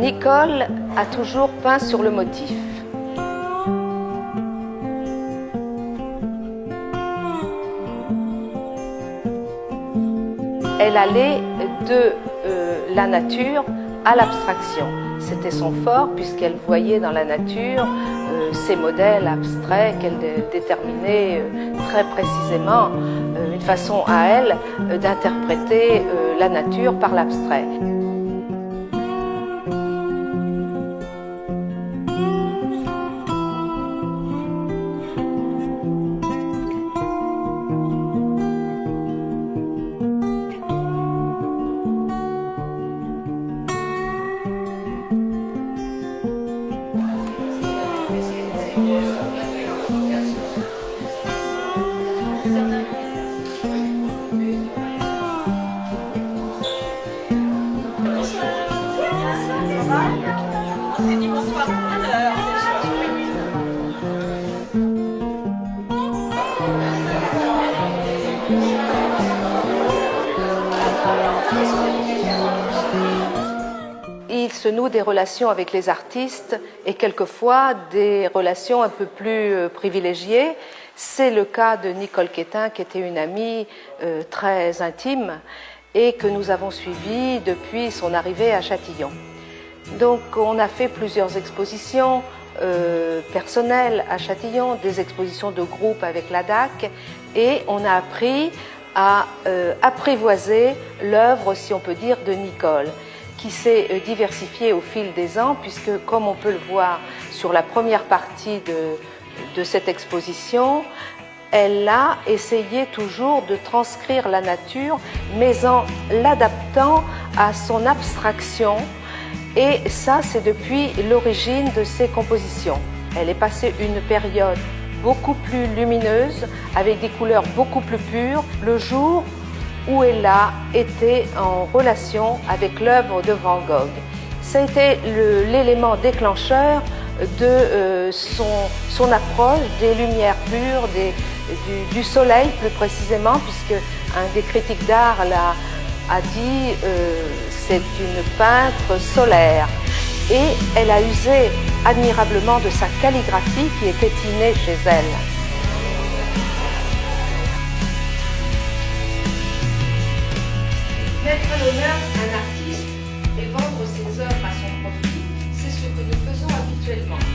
Nicole a toujours peint sur le motif. Elle allait de la nature à l'abstraction. C'était son fort puisqu'elle voyait dans la nature ces modèles abstraits qu'elle déterminait très précisément, une façon à elle d'interpréter la nature par l'abstrait. Il se noue des relations avec les artistes et quelquefois des relations un peu plus privilégiées. C'est le cas de Nicole Quétin, qui était une amie très intime et que nous avons suivie depuis son arrivée à Châtillon. Donc on a fait plusieurs expositions personnelles à Châtillon, des expositions de groupe avec la DAC, et on a appris à apprivoiser l'œuvre, si on peut dire, de Nicole, qui s'est diversifiée au fil des ans, puisque comme on peut le voir sur la première partie de cette exposition, elle a essayé toujours de transcrire la nature, mais en l'adaptant à son abstraction. Et ça, c'est depuis l'origine de ses compositions. Elle est passée une période beaucoup plus lumineuse, avec des couleurs beaucoup plus pures, le jour où elle a été en relation avec l'œuvre de Van Gogh. Ça a été l'élément déclencheur de son approche des lumières pures, du soleil plus précisément, puisque un des critiques d'art a dit c'est une peintre solaire. Et elle a usé admirablement de sa calligraphie qui était innée chez elle. Mettre à l'honneur un artiste et vendre ses œuvres à son profit, c'est ce que nous faisons habituellement.